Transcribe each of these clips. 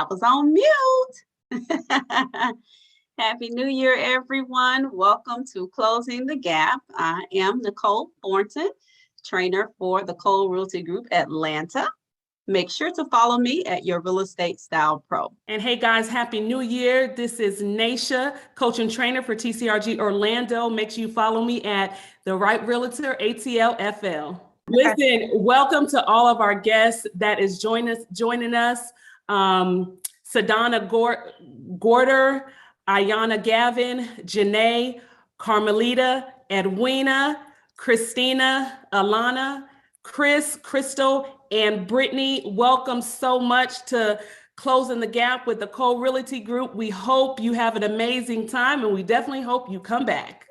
was on mute. Happy New Year, everyone. Welcome to Closing the Gap. I am Nicole Thornton, trainer for the Cole Realty Group Atlanta. Make sure to follow me at Your Real Estate Style Pro. And hey guys, Happy New Year. This is Naysha, coach and trainer for TCRG Orlando. Make sure you follow me at The Right Realtor ATL FL. Listen, welcome to all of our guests that is joining us. Sadana Gorder, Ayana Gavin, Janae, Carmelita, Edwina, Christina, Alana, Chris, Crystal, and Brittany. Welcome so much to Closing the Gap with the Cole Realty Group. We hope you have an amazing time, and we definitely hope you come back.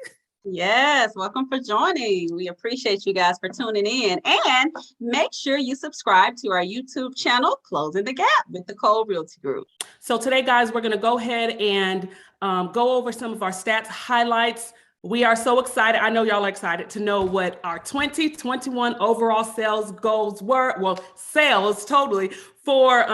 Yes, welcome for joining. We appreciate you guys for tuning in, and make sure you subscribe to our YouTube channel, Closing the Gap with the Cole Realty Group. So today, guys, we're going to go ahead and go over some of our stats highlights. We are so excited. I know y'all are excited to know what our 2021 overall sales goals were. Well, sales totally for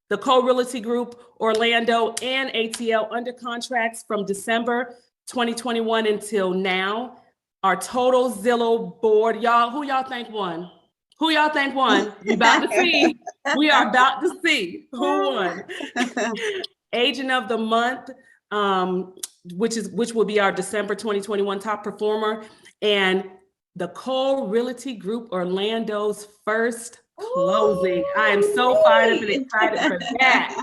the Cole Realty Group, Orlando, and ATL under contracts from December 2021 until now. Our total Zillow board, y'all, who y'all think won? Who y'all think won? We about to see. We are about to see who won. Agent of the month, which will be our December 2021 top performer, and the Cole Realty Group Orlando's first closing. I am so fired up and excited for that.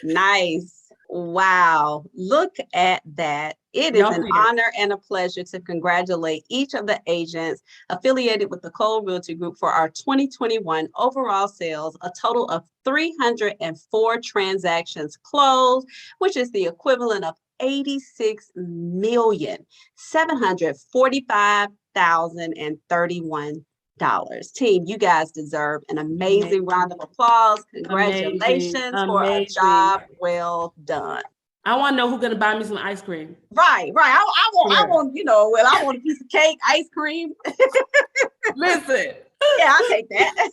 Nice. Wow. Look at that. It is an honor and a pleasure to congratulate each of the agents affiliated with the Cole Realty Group for our 2021 overall sales, a total of 304 transactions closed, which is the equivalent of $86,745,031. Team, you guys deserve an amazing round of applause. Congratulations for a job well done. I want to know who's going to buy me some ice cream. Right. I want a piece of cake, ice cream. Listen. Yeah, I'll take that.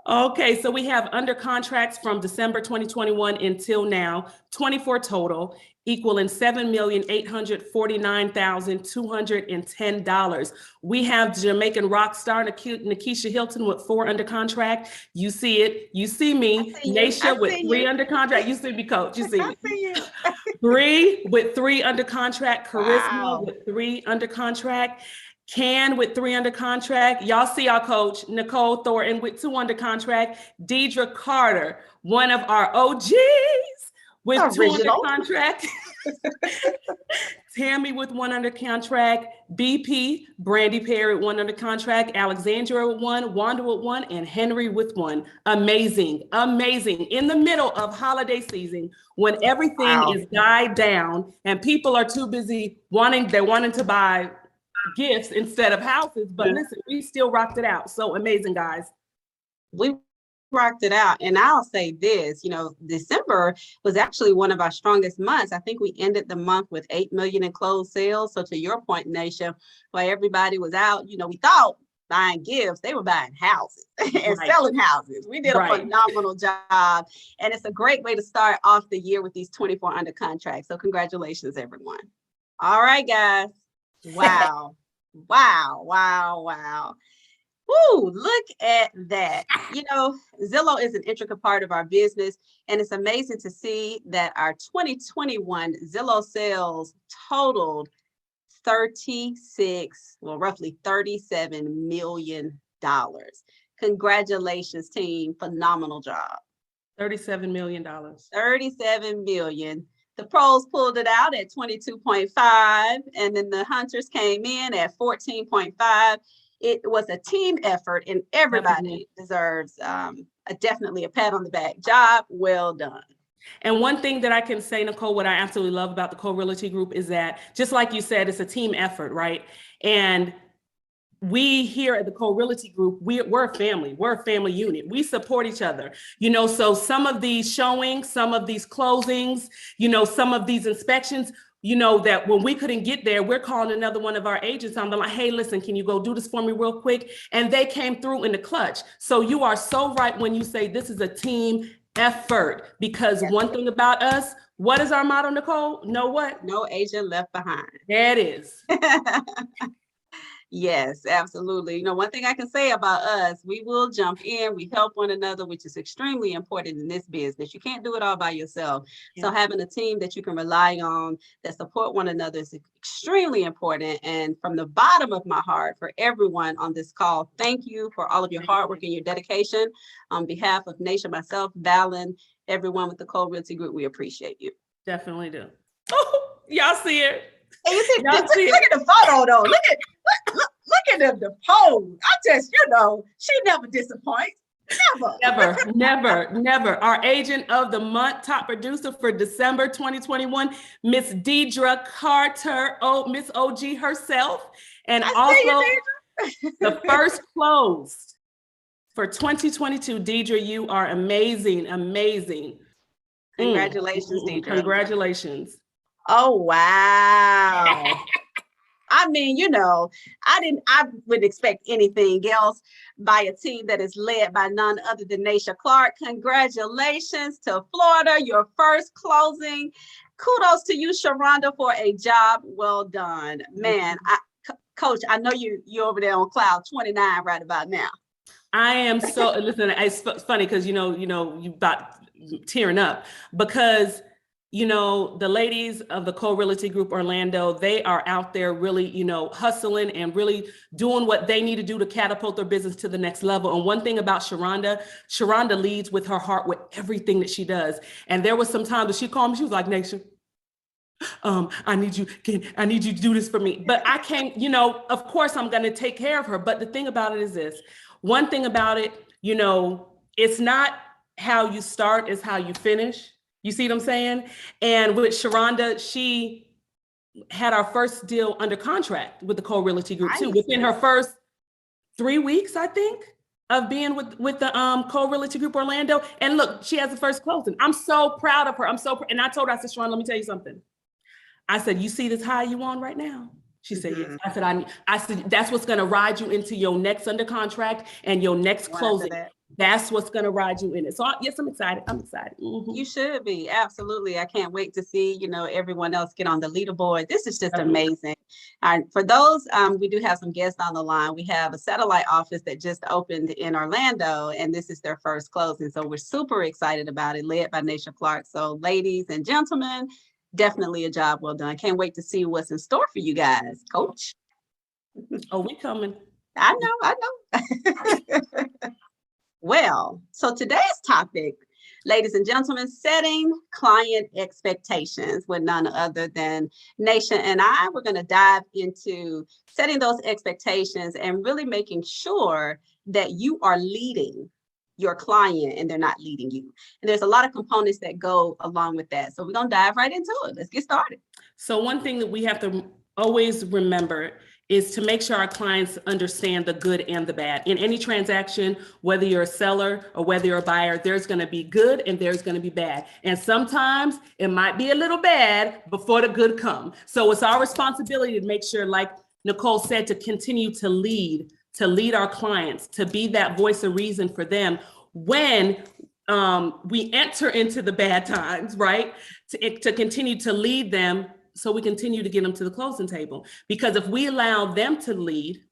Okay, so we have under contracts from December 2021 until now, 24 total, equaling $7,849,210. We have Jamaican rock star Nikisha Hilton with 4 under contract. You see it. You see me. Naysha with 3 under contract. You see me, coach. You see me. Bree with 3 under contract. Charisma with 3 under contract. Can with 3 under contract. Y'all see our coach, Nicole Thornton with 2 under contract. Deidre Carter, one of our OGs with 2 under contract. Tammy with 1 under contract. BP, Brandy Perry with 1 under contract. Alexandra with 1, Wanda with 1, and Henry with 1. Amazing. In the middle of holiday season, when everything is died down and people are too busy wanting to buy gifts instead of houses, but listen, we still rocked it out. So amazing, guys. We rocked it out. And I'll say this, December was actually one of our strongest months. I think we ended the month with 8 million in closed sales. So to your point, Naysha, while everybody was out, we thought buying gifts, they were buying houses and selling houses. We did a phenomenal job. And it's a great way to start off the year with these 24 under contracts. So congratulations, everyone. All right, guys. Wow. Woo, look at that. Zillow is an intricate part of our business, and it's amazing to see that our 2021 Zillow sales totaled roughly $37 million. Congratulations, team. Phenomenal job. $37 million. $37 million. The pros pulled it out at 22.5, and then the hunters came in at 14.5. It was a team effort, and everybody deserves definitely a pat on the back. Job well done. And one thing that I can say, Nicole, what I absolutely love about the Cole Realty Group is that, just like you said, it's a team effort, right? And we here at the Cole Realty Group, we're a family. We're a family unit. We support each other. So some of these showings, some of these closings, some of these inspections, that when we couldn't get there, we're calling another one of our agents. I'm like, hey, listen, can you go do this for me real quick? And they came through in the clutch. So you are so right when you say this is a team effort. Because one thing about us, what is our motto, Nicole? Know what? No agent left behind. There it is. Yes, absolutely. One thing I can say about us, we will jump in, we help one another, which is extremely important in this business. You can't do it all by yourself. So having a team that you can rely on, that support one another, is extremely important. And from the bottom of my heart, for everyone on this call, thank you for all of your hard work and your dedication. On behalf of Naysha, myself, Valen, everyone with the Nicole Realty Group, we appreciate you. Definitely do. Oh, y'all see it. Hey, you see, look at the photo though. Look at the pose. I just, she never disappoints. Never. Our agent of the month, top producer for December 2021, Miss Deidre Carter, Miss OG herself, and also the first closed for 2022. Deidre, you are amazing. Congratulations, Deidre. Congratulations. Oh, wow. I mean, I wouldn't expect anything else by a team that is led by none other than Naysha Clark. Congratulations to Florida, your first closing. Kudos to you, Sharonda, for a job well done. Man, Coach, I know you're over there on cloud 29 right about now. I am so, listen, it's funny because, you about tearing up because the ladies of the Co-Realty Group Orlando, they are out there really, hustling and really doing what they need to do to catapult their business to the next level. And one thing about Sharonda leads with her heart with everything that she does. And there was some time that she called me, she was like, Naysha, I need you to do this for me. But I can't, of course I'm going to take care of her. But the thing about it is this, one thing about it, it's not how you start, it's how you finish. You see what I'm saying? And with Sharonda, she had our first deal under contract with the Co-Realty Group too. Within her first 3 weeks, I think, of being with the Co-Realty Group Orlando. And look, she has the first closing. I'm so proud of her. And I told her, I said, Sharonda, let me tell you something. I said, you see this high you on right now? She said, yes. I said, that's what's going to ride you into your next under contract and your next closing. That's what's going to ride you in it. So yes, I'm excited. Mm-hmm. You should be. Absolutely. I can't wait to see, everyone else get on the leaderboard. This is just amazing. And for those, we do have some guests on the line. We have a satellite office that just opened in Orlando, and this is their first closing. So we're super excited about it, led by Naysha Clark. So ladies and gentlemen, definitely a job well done. Can't wait to see what's in store for you guys, Coach. Oh, we coming. I know. Well, so today's topic, ladies and gentlemen, setting client expectations with none other than Naysha and I. We're going to dive into setting those expectations and really making sure that you are leading your client and they're not leading you. And there's a lot of components that go along with that. So we're going to dive right into it. Let's get started. So one thing that we have to always remember is to make sure our clients understand the good and the bad. In any transaction, whether you're a seller or whether you're a buyer, there's going to be good and there's going to be bad. And sometimes it might be a little bad before the good comes. So it's our responsibility to make sure, like Nicole said, to continue to lead our clients, to be that voice of reason for them when we enter into the bad times, right? To continue to lead them so we continue to get them to the closing table. Because if we allow them to lead,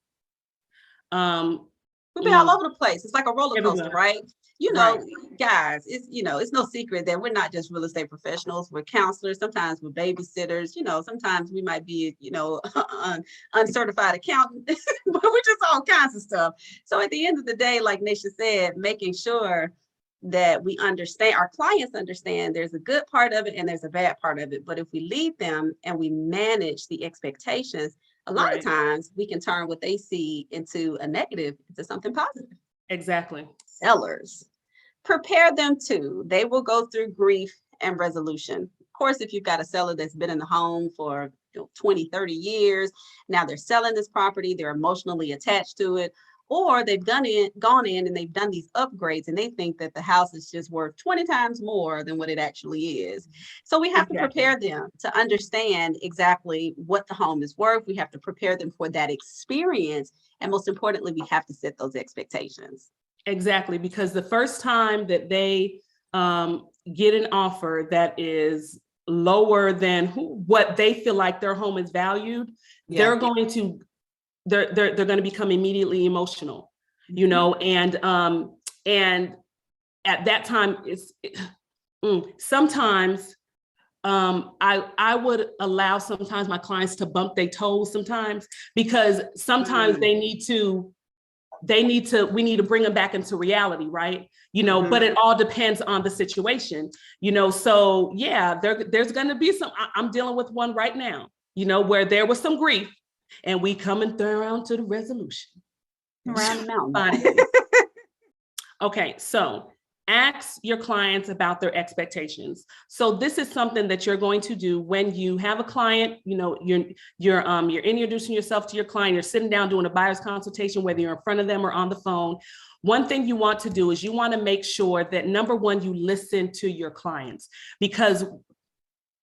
we'll be all over the place. It's like a roller coaster, right? Guys, it's no secret that we're not just real estate professionals. We're counselors. Sometimes we're babysitters. Sometimes we might be, uncertified accountant, but we're just all kinds of stuff. So at the end of the day, like Naysha said, making sure that we understand, our clients understand there's a good part of it and there's a bad part of it. But if we lead them and we manage the expectations, a lot of times we can turn what they see into a negative, into something positive. Exactly. Sellers, prepare them too. They will go through grief and resolution. Of course, if you've got a seller that's been in the home for 20, 30 years, now they're selling this property, they're emotionally attached to it, or they've gone in and they've done these upgrades and they think that the house is just worth 20 times more than what it actually is. So we have to prepare them to understand exactly what the home is worth. We have to prepare them for that experience. And most importantly, we have to set those expectations. Exactly, because the first time that they get an offer that is lower than what they feel like their home is valued, they're going to become immediately emotional, you know, and at that time sometimes I would allow sometimes my clients to bump their toes sometimes, because sometimes we need to bring them back into reality, right? You know, but it all depends on the situation, you know. So yeah, there's going to be I'm dealing with one right now, you know, where there was some grief and we coming around to the resolution. Around the mountain. Okay, so ask your clients about their expectations. So this is something that you're going to do when you have a client, you know, you're introducing yourself to your client, you're sitting down doing a buyer's consultation, whether you're in front of them or on the phone. One thing you want to do is you want to make sure that, number one, you listen to your clients, because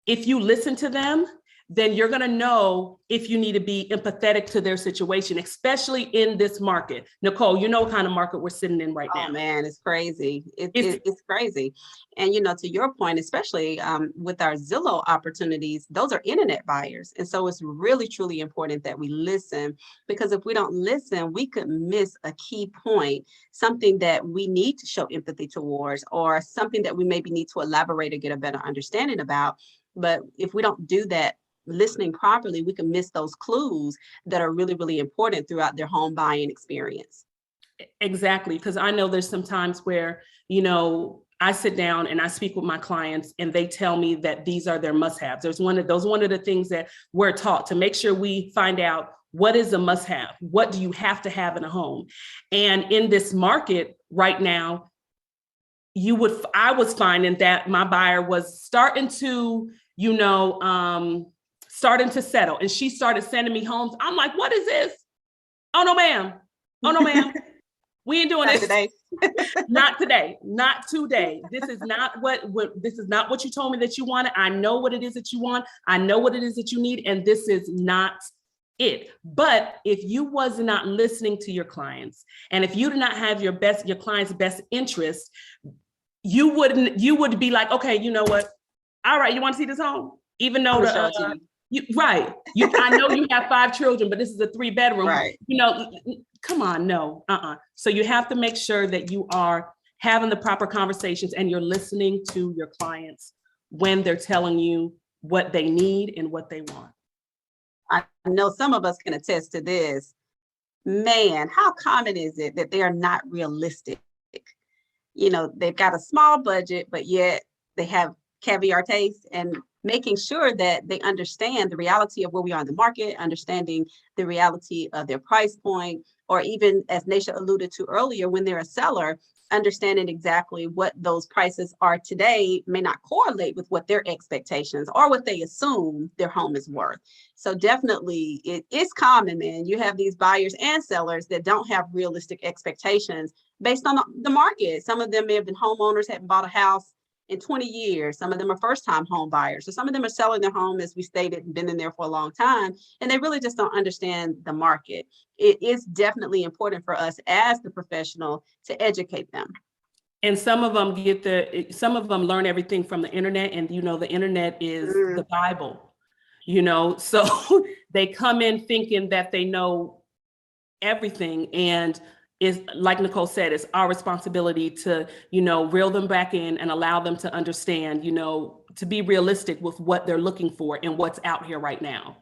if you listen to them, then you're going to know if you need to be empathetic to their situation, especially in this market. Nicole, you know what kind of market we're sitting in right now. Oh man, it's crazy. It's crazy. And, you know, to your point, especially with our Zillow opportunities, those are internet buyers. And so it's really, truly important that we listen, because if we don't listen, we could miss a key point, something that we need to show empathy towards, or something that we maybe need to elaborate or get a better understanding about. But if we don't do that, listening properly, we can miss those clues that are really, really important throughout their home buying experience. Exactly. Because I know there's some times where, you know, I sit down and I speak with my clients and they tell me that these are their must-haves. There's one of the things that we're taught to make sure we find out what is a must-have. What do you have to have in a home? And in this market right now, I was finding that my buyer was starting to, you know, starting to settle, and she started sending me homes. I'm like, what is this? Oh no, ma'am. Oh no, ma'am. We ain't doing this today. Not today. Not today. This is not what you told me that you wanted. I know what it is that you want. I know what it is that you need, and this is not it. But if you was not listening to your clients, and if you did not have your client's best interest, you would be like, okay, you know what? All right, you want to see this home? Even though I know you have 5 children, but this is a 3-bedroom. Right. You know, come on, no, So you have to make sure that you are having the proper conversations and you're listening to your clients when they're telling you what they need and what they want. I know some of us can attest to this. Man, how common is it that they are not realistic? You know, they've got a small budget, but yet they have caviar taste, and making sure that they understand the reality of where we are in the market, understanding the reality of their price point, or even, as Naysha alluded to earlier, when they're a seller, understanding exactly what those prices are today may not correlate with what their expectations or what they assume their home is worth. So definitely it is common, man. You have these buyers and sellers that don't have realistic expectations based on the market. Some of them may have been homeowners, haven't bought a house in 20 years. Some of them are first-time home buyers. So some of them are selling their home, as we stated, and been in there for a long time, and they really just don't understand the market. It is definitely important for us as the professional to educate them. And some of them learn everything from the internet, and, you know, the internet is the Bible, you know, so they come in thinking that they know everything, and is, like Nicole said, it's our responsibility to, you know, reel them back in and allow them to understand, you know, to be realistic with what they're looking for and what's out here right now.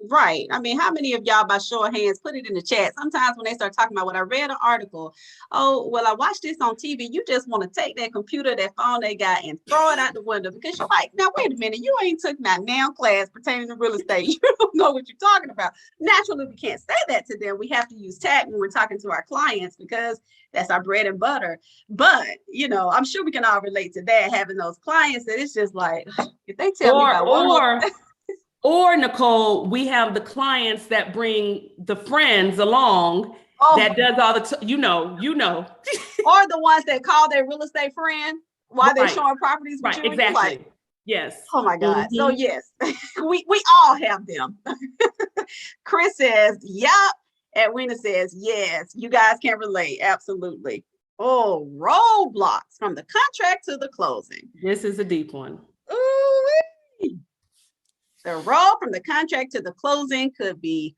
Right. I mean, how many of y'all, by show of hands, put it in the chat? Sometimes when they start talking about what I read an article, oh, well, I watched this on TV. You just want to take that computer, that phone they got, and throw it out the window, because you're like, now, wait a minute, you ain't took my now class pertaining to real estate. You don't know what you're talking about. Naturally, we can't say that to them. We have to use tact when we're talking to our clients, because that's our bread and butter. But, you know, I'm sure we can all relate to that, having those clients that it's just like, if they tell me about one more. Or, Nicole, we have the clients that bring the friends along that does all the, you know. Or the ones that call their real estate friend while they're showing properties with you. Exactly. Like, yes. Oh my God. So yes, we all have them. Chris says, yep. Edwina says, yes. You guys can relate. Absolutely. Oh, roadblocks from the contract to the closing. This is a deep one. Ooh-wee. The road from the contract to the closing could be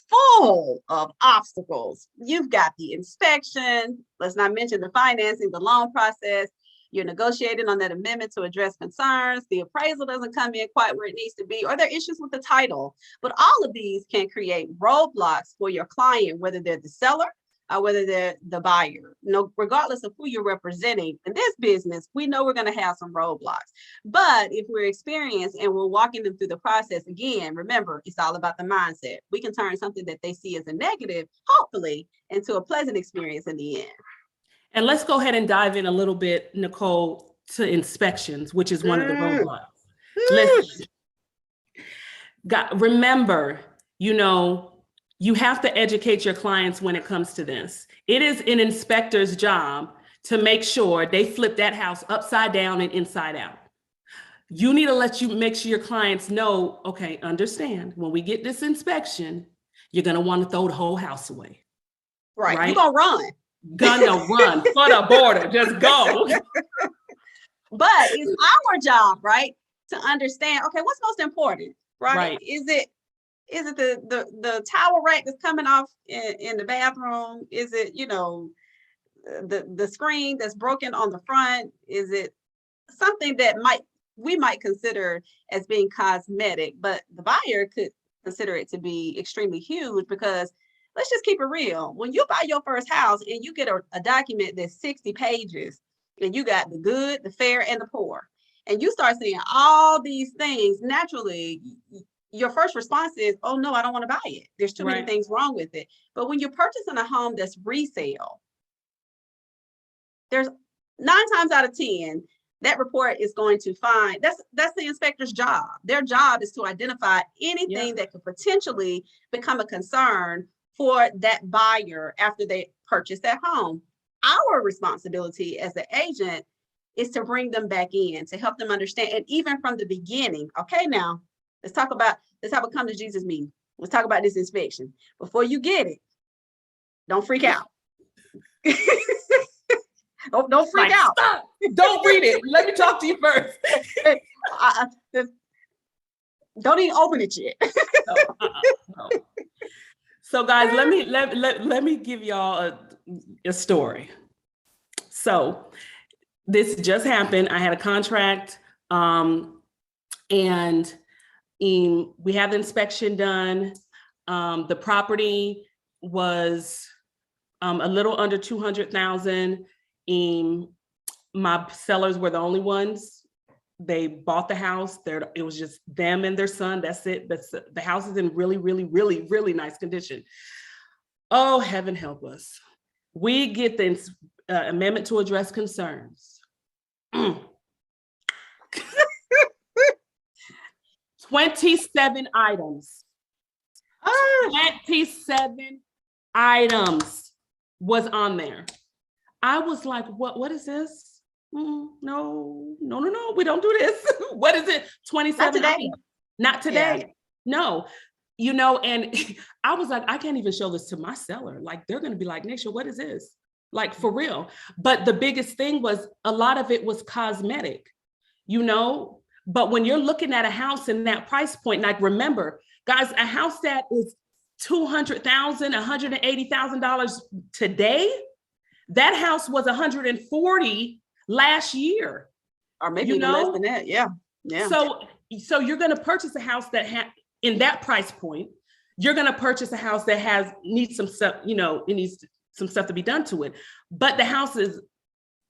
full of obstacles. You've got the inspection, let's not mention the financing, the loan process. You're negotiating on that amendment to address concerns. The appraisal doesn't come in quite where it needs to be, or there are issues with the title. But all of these can create roadblocks for your client, whether they're the seller or whether they're the buyer. No, regardless of who you're representing in this business, we know we're going to have some roadblocks. But if we're experienced and we're walking them through the process, again, remember, it's all about the mindset. We can turn something that they see as a negative, hopefully, into a pleasant experience in the end. And let's go ahead and dive in a little bit, Nicole, to inspections, which is one of the roadblocks. Listen, remember, you have to educate your clients when it comes to this. It is an inspector's job to make sure they flip that house upside down and inside out. You need to make sure your clients know, okay, understand, when we get this inspection, you're going to want to throw the whole house away. Right? You're going to run. Gonna run for the border, just go. But it's our job, right, to understand, okay, what's most important, right? Is it the towel rack that's coming off in the bathroom? Is it, the screen that's broken on the front? Is it something that we might consider as being cosmetic, but the buyer could consider it to be extremely huge? Because let's just keep it real. When you buy your first house and you get a document that's 60 pages and you got the good, the fair, and the poor, and you start seeing all these things, naturally, your first response is, oh no, I don't want to buy it. There's too many things wrong with it. But when you're purchasing a home that's resale, there's 9 times out of 10, that report is going to find, that's the inspector's job. Their job is to identify anything that could potentially become a concern for that buyer after they purchase that home. Our responsibility as an agent is to bring them back in, to help them understand. And even from the beginning, okay, now let's have a come to Jesus meeting. Let's talk about this inspection. Before you get it, don't freak out. don't freak out. Stop. Don't read it. Let me talk to you first. Don't even open it yet. No. So guys, let me give y'all a story. So this just happened. I had a contract, and we had the inspection done. The property was a little under 200,000. My sellers were the only ones. They bought the house. It was just them and their son. That's it. The house is in really, really, really, really nice condition. Oh, heaven help us. We get the amendment to address concerns. 27 items. 27 items was on there. I was like, what is this? No, we don't do this. What is it? 27 items. Not today. Yeah. No, and I was like, I can't even show this to my seller. Like, they're going to be like, Naysha, what is this? Like, for real. But the biggest thing was a lot of it was cosmetic, but when you're looking at a house in that price point, like, remember, guys, a house that is $200,000, $180,000 today, that house was $140,000 last year, or maybe even less than that. Yeah. So you're going to purchase a house that in that price point. You're going to purchase a house that needs some stuff. It needs some stuff to be done to it. But the house is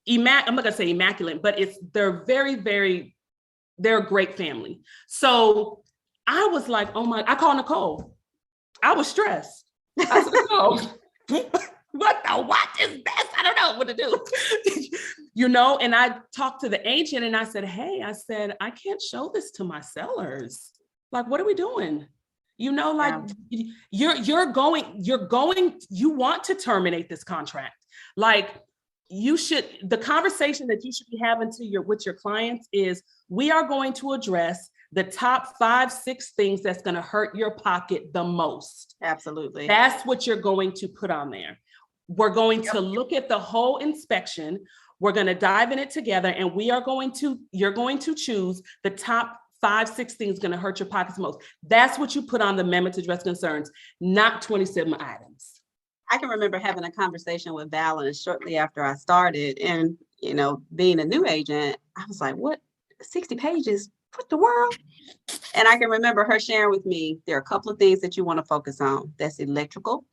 I'm not going to say immaculate, but they're very, very. They're a great family. So I was like, oh my! I called Nicole. I was stressed. I said, Nicole, what is this? I don't know what to do. And I talked to the agent and I said, hey, I can't show this to my sellers. Like, what are we doing? You want to terminate this contract. Like, the conversation that you should be having with your clients is, we are going to address the top 5-6 things that's going to hurt your pocket the most. Absolutely. That's what you're going to put on there. We're going to look at the whole inspection. We're going to dive in it together, and you're going to choose the top 5-6 things going to hurt your pockets most. That's what you put on the amendment to address concerns, not 27 items. I can remember having a conversation with Valin shortly after I started, and being a new agent, I was like, what, 60 pages? What the world? And I can remember her sharing with me, there are a couple of things that you want to focus on. That's electrical,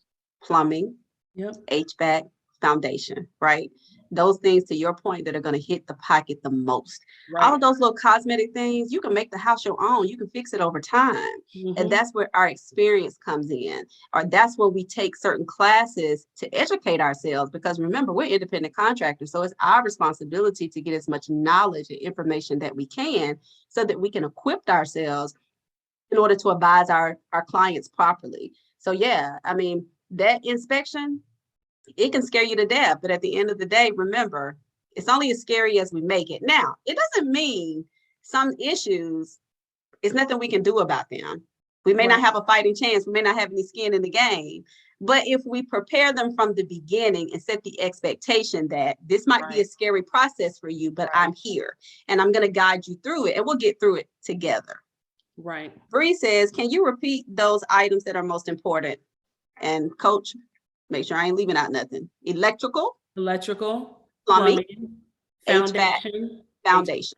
plumbing, HVAC, foundation, right? Those things, to your point, that are going to hit the pocket the most. Right. All of those little cosmetic things, you can make the house your own. You can fix it over time. And that's where our experience comes in, or that's where we take certain classes to educate ourselves, because remember, we're independent contractors. So it's our responsibility to get as much knowledge and information that we can so that we can equip ourselves in order to advise our clients properly. So yeah, I mean, that inspection, it can scare you to death, but at the end of the day, remember, it's only as scary as we make it. Now, it doesn't mean some issues, it's nothing we can do about them. We may not have a fighting chance. We may not have any skin in the game, but if we prepare them from the beginning and set the expectation that this might be a scary process for you, but I'm here and I'm going to guide you through it, and we'll get through it together. Right. Bree says, can you repeat those items that are most important? And Coach, make sure I ain't leaving out nothing. Electrical, plumbing, foundation.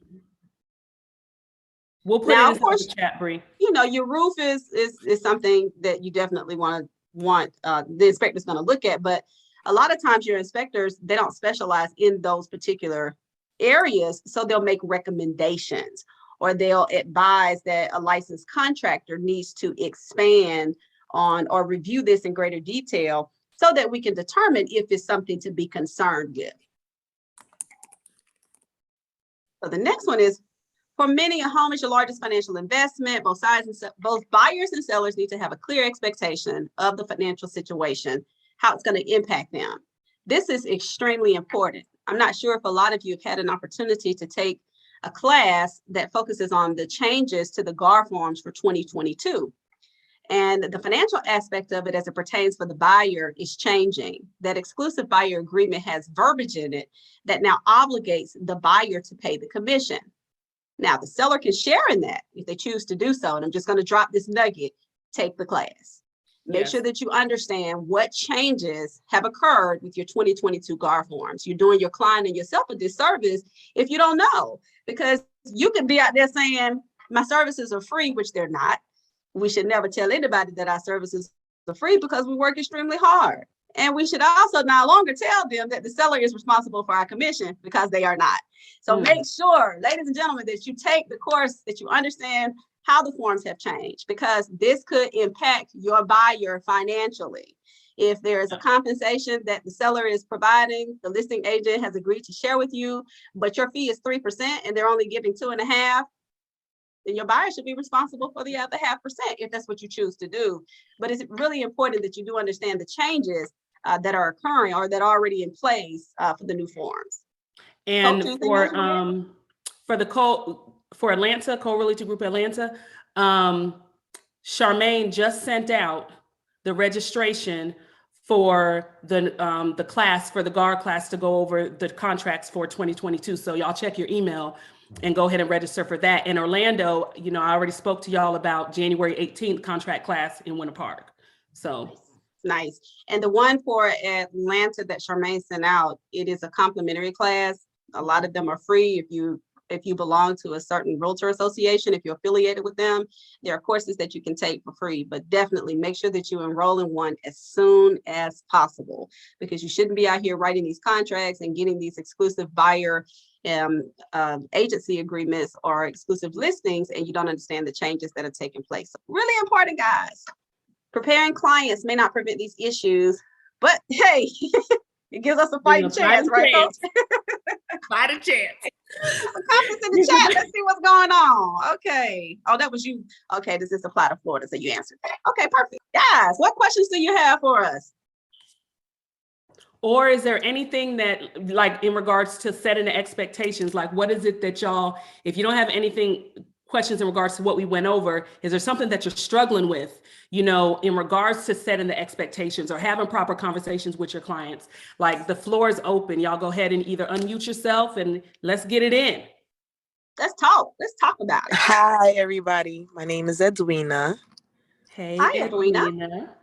We'll put it in the chat, Bree. Your roof is something that you definitely want the inspector's going to look at, but a lot of times your inspectors, they don't specialize in those particular areas, so they'll make recommendations, or they'll advise that a licensed contractor needs to expand on or review this in greater detail, so that we can determine if it's something to be concerned with. So the next one is, for many, a home is your largest financial investment. Both buyers and sellers need to have a clear expectation of the financial situation, how it's going to impact them. This is extremely important. I'm not sure if a lot of you have had an opportunity to take a class that focuses on the changes to the GAR forms for 2022. And the financial aspect of it as it pertains for the buyer is changing. That exclusive buyer agreement has verbiage in it that now obligates the buyer to pay the commission. Now, the seller can share in that if they choose to do so. And I'm just going to drop this nugget: take the class. Make sure that you understand what changes have occurred with your 2022 GAR forms. You're doing your client and yourself a disservice if you don't know, because you could be out there saying my services are free, which they're not. We should never tell anybody that our services are free, because we work extremely hard. And we should also no longer tell them that the seller is responsible for our commission, because they are not. So make sure, ladies and gentlemen, that you take the course, that you understand how the forms have changed, because this could impact your buyer financially. If there is a compensation that the seller is providing, the listing agent has agreed to share with you, but your fee is 3% and they're only giving 2.5%, then your buyer should be responsible for the other 0.5% if that's what you choose to do. But it's really important that you do understand the changes that are occurring or that are already in place for the new forms. And for Atlanta, Co-Realty Group Atlanta, Charmaine just sent out the registration for the class, for the GAR class, to go over the contracts for 2022. So y'all check your email and go ahead and register for that. In Orlando, I already spoke to y'all about January 18th contract class in Winter Park. So nice. And the one for Atlanta that Charmaine sent out, it is a complimentary class. A lot of them are free if you belong to a certain realtor association, if you're affiliated with them. There are courses that you can take for free, but definitely make sure that you enroll in one as soon as possible, because you shouldn't be out here writing these contracts and getting these exclusive buyer agency agreements or exclusive listings, and you don't understand the changes that are taking place. So really important, guys. Preparing clients may not prevent these issues, but hey, it gives us a fighting chance, right, Coach? Fighting chance. Comments in the chat. Let's see what's going on. Okay. Oh, that was you. Okay, does this apply to Florida? So you answered that. Okay, perfect. Guys, what questions do you have for us? Or is there anything that, like, in regards to setting the expectations, like what is it that y'all, if you don't have anything questions in regards to what we went over. Is there something that you're struggling with, you know, in regards to setting the expectations or having proper conversations with your clients? Like, the floor is open. Y'all go ahead and either unmute yourself and let's get it in. Let's talk. Let's talk about it. Hi, everybody. My name is Edwina. Hey, Hi, Edwina.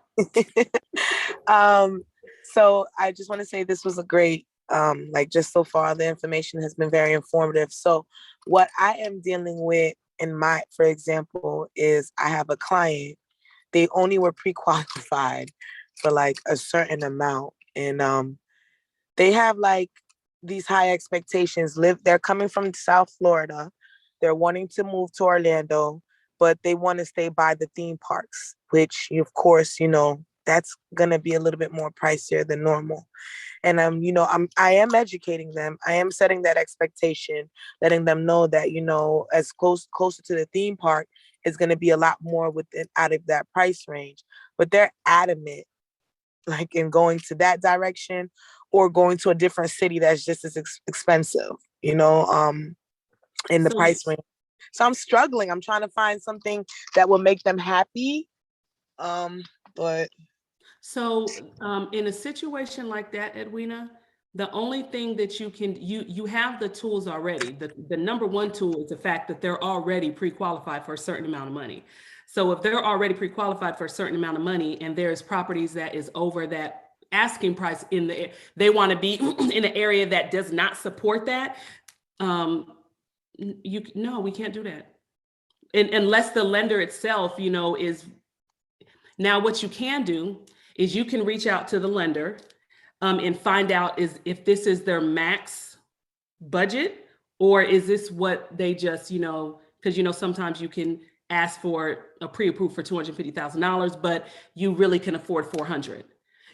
So I just want to say this was a great, like, just so far, the information has been very informative. So what I am dealing with for example, is I have a client, they only were pre-qualified for like a certain amount. And they have like these high expectations. They're coming from South Florida. They're wanting to move to Orlando, but they want to stay by the theme parks, which of course, you know, that's going to be a little bit more pricier than normal. And I am educating them. I am setting that expectation, letting them know that, you know, as closer to the theme park is going to be a lot more out of that price range. But they're adamant, like, in going to that direction or going to a different city that's just as expensive, you know, in the price range. So I'm struggling. I'm trying to find something that will make them happy. But so in a situation like that, Edwina, the only thing that you have the tools already. The number one tool is the fact that they're already pre-qualified for a certain amount of money. So if they're already pre-qualified for a certain amount of money and there's properties that is over that asking price they want to be in an area that does not support that, we can't do that. Unless the lender itself, you know, is. Now what you can do is you can reach out to the lender and find out if this is their max budget, or is this what they just, you know, because, you know, sometimes you can ask for a pre-approved for $250,000, but you really can afford $400,000.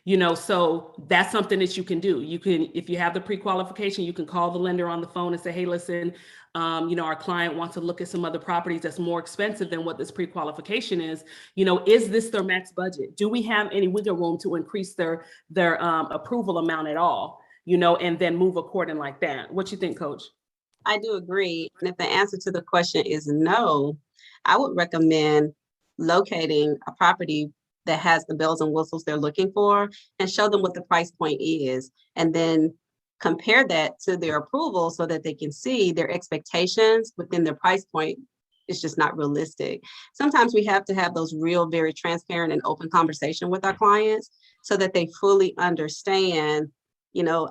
You know, so that's something that you can do. You can, if you have the pre-qualification, you can call the lender on the phone and say, hey, listen, you know, our client wants to look at some other properties that's more expensive than what this pre-qualification is. You know, is this their max budget? Do we have any wiggle room to increase their approval amount at all? You know, and then move according like that. What you think, Coach? I do agree. And if the answer to the question is no, I would recommend locating a property that has the bells and whistles they're looking for and show them what the price point is, and then compare that to their approval so that they can see their expectations within their price point is just not realistic. Sometimes we have to have those real, very transparent and open conversation with our clients so that they fully understand, you know,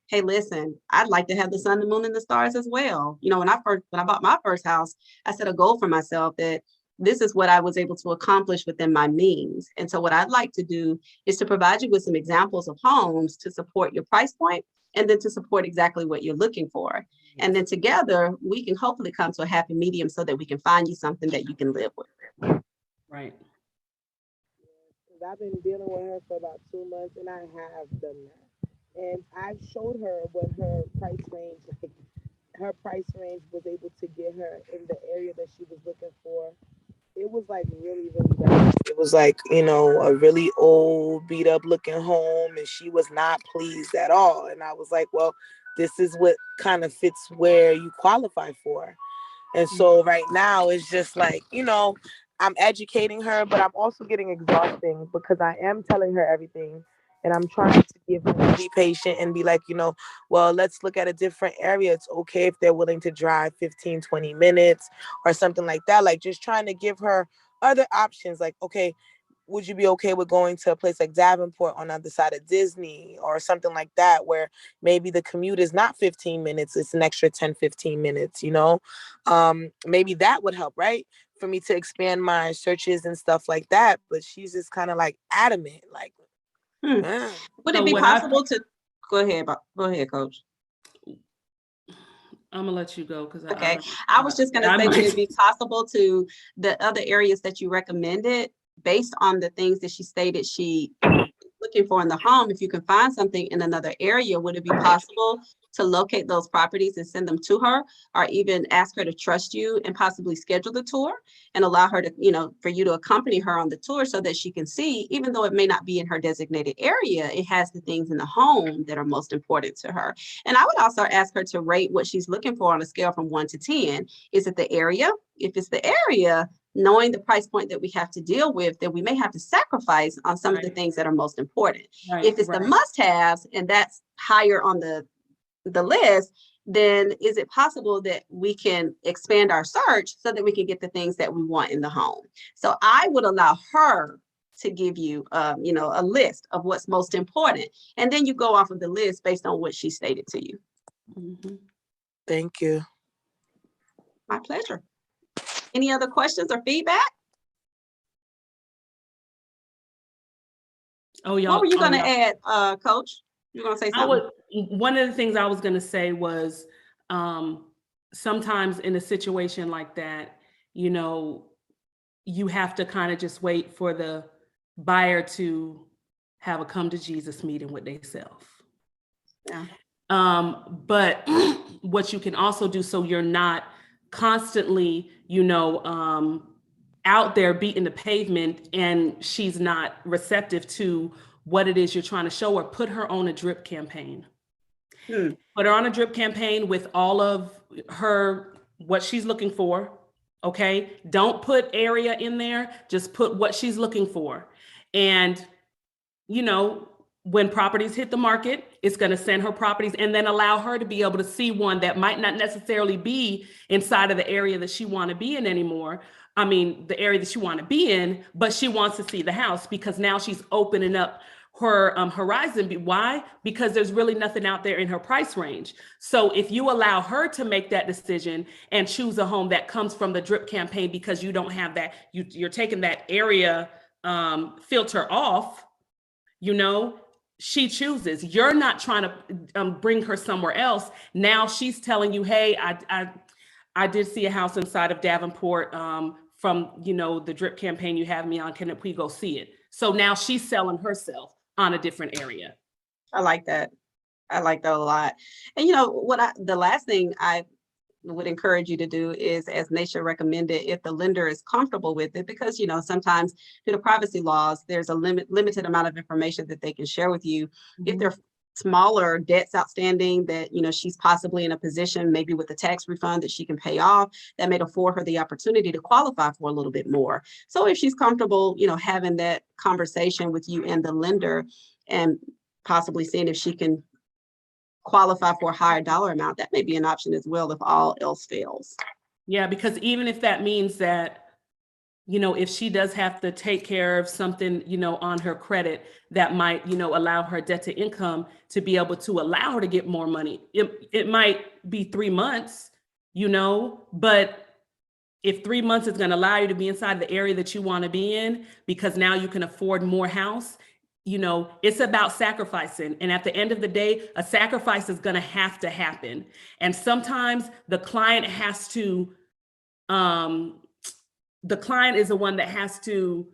hey, listen, I'd like to have the sun, the moon, and the stars as well. You know, when I bought my first house, I set a goal for myself that this is what I was able to accomplish within my means. And so what I'd like to do is to provide you with some examples of homes to support your price point and then to support exactly what you're looking for. And then together, we can hopefully come to a happy medium so that we can find you something that you can live with. Right. I've been dealing with her for about 2 months, and I have done that. And I showed her what her price range was able to get her in the area that she was looking for. It was like really, really bad. It was like, you know, a really old, beat up looking home, and she was not pleased at all. And I was like, well, this is what kind of fits where you qualify for. And so right now it's just like, you know, I'm educating her, but I'm also getting exhausting because I am telling her everything. And I'm trying to give her to be patient and be like, you know, well, let's look at a different area. It's okay if they're willing to drive 15, 20 minutes or something like that. Like, just trying to give her other options. Like, okay, would you be okay with going to a place like Davenport on the other side of Disney or something like that, where maybe the commute is not 15 minutes, it's an extra 10, 15 minutes, you know? Maybe that would help, right? For me to expand my searches and stuff like that. But she's just kind of like adamant, like, Would it be possible to go ahead, Coach? I'm gonna let you go because I was just gonna say, would it be possible to the other areas that you recommended, based on the things that she stated she is looking for in the home, if you can find something in another area, would it be possible to locate those properties and send them to her, or even ask her to trust you and possibly schedule the tour and allow her to, for you to accompany her on the tour so that she can see, even though it may not be in her designated area, it has the things in the home that are most important to her. And I would also ask her to rate what she's looking for on a scale from 1 to 10. Is it the area? If it's the area, knowing the price point that we have to deal with, then we may have to sacrifice on some of the things that are most important. If it's the must-haves and that's higher on the list, then is it possible that we can expand our search so that we can get the things that we want in the home? So I would allow her to give you, a list of what's most important. And then you go off of the list based on what she stated to you. Mm-hmm. Thank you. My pleasure. Any other questions or feedback? What were you going to add, Coach? You going to say something? One of the things I was going to say was sometimes in a situation like that, you have to kind of just wait for the buyer to have a come to Jesus meeting with themselves. Yeah. But what you can also do, so you're not constantly, out there beating the pavement and she's not receptive to what it is you're trying to show her, put her on a drip campaign. Put her on a drip campaign with all of her, what she's looking for. Okay. Don't put area in there. Just put what she's looking for. And, when properties hit the market, it's going to send her properties and then allow her to be able to see one that might not necessarily be inside of the area that she want to be in anymore. I mean, the area that she want to be in, but she wants to see the house because now she's opening up her horizon. Why? Because there's really nothing out there in her price range. So if you allow her to make that decision and choose a home that comes from the drip campaign because you don't have that, you're taking that area filter off, she chooses. You're not trying to bring her somewhere else. Now she's telling you, hey, I did see a house inside of Davenport from, the drip campaign you have me on. Can we go see it? So now she's selling herself on a different area. I like that. I like that a lot. And the last thing I would encourage you to do is, as Naysha recommended, if the lender is comfortable with it, because sometimes due to privacy laws, there's a limited amount of information that they can share with you. Mm-hmm. If they're smaller debts outstanding that she's possibly in a position, maybe with a tax refund that she can pay off, that may afford her the opportunity to qualify for a little bit more. So if she's comfortable having that conversation with you and the lender and possibly seeing if she can qualify for a higher dollar amount, that may be an option as well if all else fails. Yeah, because even if that means that if she does have to take care of something, on her credit that might, allow her debt to income to be able to allow her to get more money. It might be 3 months, but if 3 months is going to allow you to be inside the area that you want to be in, because now you can afford more house, it's about sacrificing. And at the end of the day, a sacrifice is going to have to happen. And sometimes the client has to, the client is the one that has to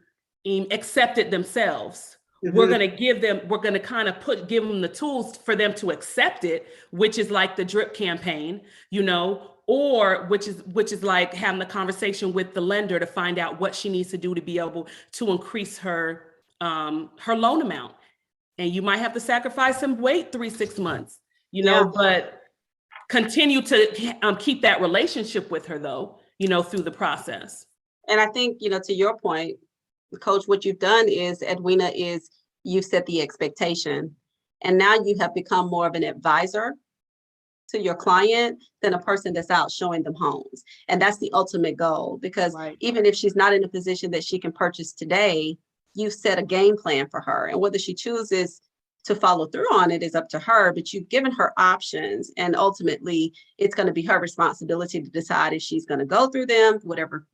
accept it themselves. Mm-hmm. We're going to kind of give them the tools for them to accept it, which is like the drip campaign, or which is like having the conversation with the lender to find out what she needs to do to be able to increase her loan amount. And you might have to sacrifice and wait 3-6 months, but continue to keep that relationship with her though, through the process. And I think, to your point, Coach, what you've done is, Edwina, is you've set the expectation. And now you have become more of an advisor to your client than a person that's out showing them homes. And that's the ultimate goal, because even if she's not in a position that she can purchase today, you set a game plan for her. And whether she chooses to follow through on it is up to her, but you've given her options, and ultimately it's going to be her responsibility to decide if she's going to go through them, whatever,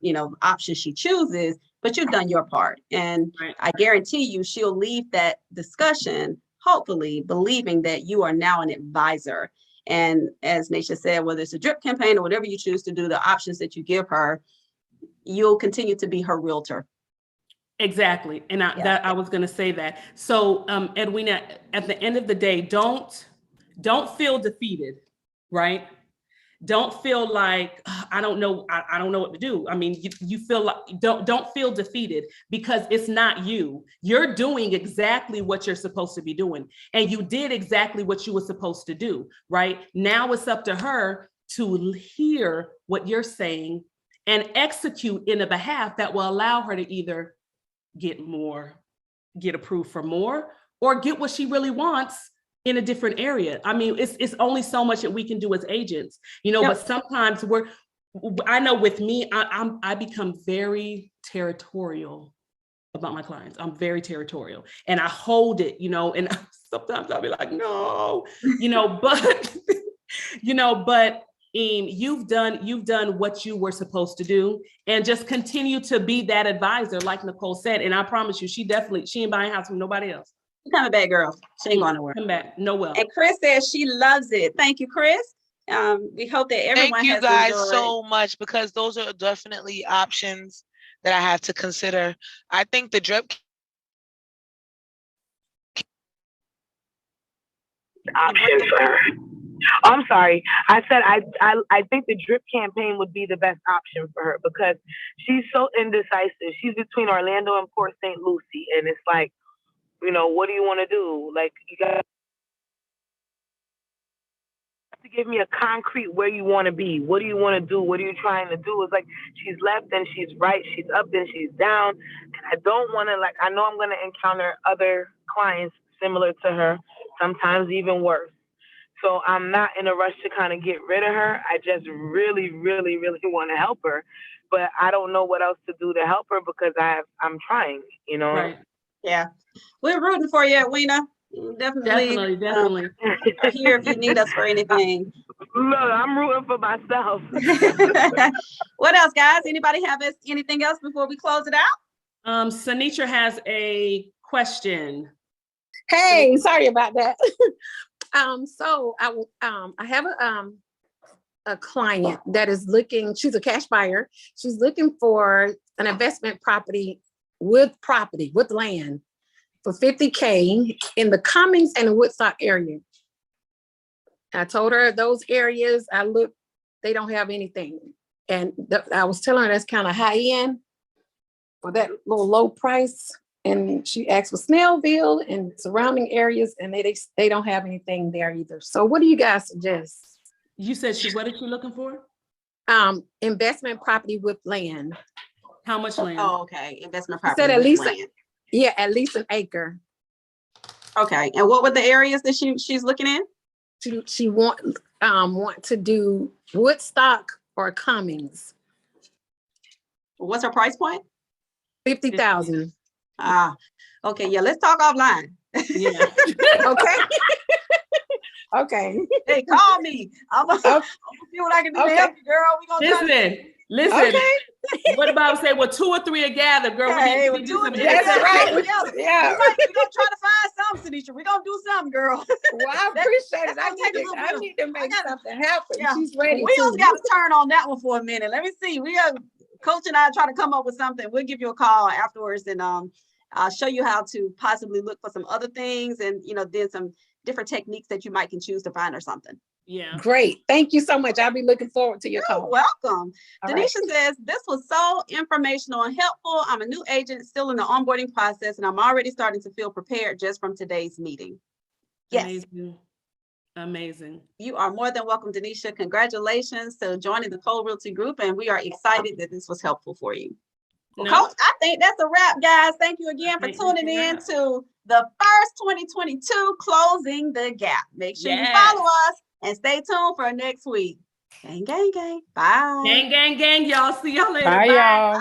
option she chooses, but you've done your part. And I guarantee you, she'll leave that discussion, hopefully believing that you are now an advisor. And as Naysha said, whether it's a drip campaign or whatever you choose to do, the options that you give her, you'll continue to be her realtor. Exactly. And I was going to say that. So, Edwina, at the end of the day, don't don't feel defeated, right? Don't feel like I don't know what to do. I mean, you feel like don't feel defeated, because it's not you. You're doing exactly what you're supposed to be doing, and you did exactly what you were supposed to do, right? Now it's up to her to hear what you're saying and execute in a behalf that will allow her to either get approved for more, or get what she really wants in a different area. I mean, it's only so much that we can do as agents, you know. Yep. But sometimes I know with me, I become very territorial about my clients. I'm very territorial, and I hold it, you know. And sometimes I'll be like, no, you know, but but you've done what you were supposed to do, and just continue to be that advisor, like Nicole said. And I promise you, she ain't buying a house from nobody else. She's coming back, girl. She ain't going nowhere. Come back, Noel. And Chris says she loves it. Thank you, Chris. We hope that everyone Thank you has guys enjoyed. so much, because those are definitely options that I have to consider. I think the drip option for her. I'm sorry. I said I think the drip campaign would be the best option for her, because she's so indecisive. She's between Orlando and Port St. Lucie, and it's like, you know, what do you want to do? Like, you got to give me a concrete where you want to be. What do you want to do? What are you trying to do? It's like she's left and she's right. She's up and she's down. And I don't want to, like, I know I'm going to encounter other clients similar to her, sometimes even worse. So I'm not in a rush to kind of get rid of her. I just really, really, really want to help her. But I don't know what else to do to help her, because I'm trying, you know? Right. Yeah. We're rooting for you, Edwina. Definitely. We're here if you need us for anything. Look, I'm rooting for myself. What else, guys? Anybody have anything else before we close it out? Sanitra has a question. Hey, sorry about that. So I have a client that is looking, she's a cash buyer. She's looking for an investment property with land for $50K in the Cummings and Woodstock area. I told her those areas, they don't have anything. And I was telling her that's kind of high end for that little low price. And she asked for Snellville and surrounding areas, and they don't have anything there either. So what do you guys suggest? You said what is she looking for? Investment property with land. How much land? Oh, okay. Investment property. Said at least land. At least an acre. Okay. And what were the areas that she's looking in? She want to do Woodstock or Cummings. What's her price point? 50,000. Okay. Yeah, let's talk offline. Yeah. Okay. Okay. Hey, call me. I'm gonna see what I can do to help you, girl. We gonna listen. Okay. What about say, 2 or 3 are gathered, girl? Hey, we need to do some that's right. Yeah. We're gonna try to find something, Tanisha. We're gonna do something, girl. Well, I appreciate it. I need to make something happen. Yeah. She's ready. Wheels got to turn on that one for a minute. Let me see. We have Coach and I try to come up with something. We'll give you a call afterwards, and I'll show you how to possibly look for some other things, and then some different techniques that you might can choose to find or something. Yeah. Great. Thank you so much. I'll be looking forward to your call. Welcome. All Denisha says, this was so informational and helpful. I'm a new agent still in the onboarding process, and I'm already starting to feel prepared just from today's meeting. Yes. Amazing. You are more than welcome, Denisha. Congratulations to joining the Cole Realty Group, and we are excited that this was helpful for you. Well, Coach, I think that's a wrap, guys. Thank you again for tuning in to the first 2022 Closing the Gap. Make sure you follow us and stay tuned for next week. Gang, gang, gang. Bye. Gang, gang, gang, y'all. See y'all later. Bye, y'all.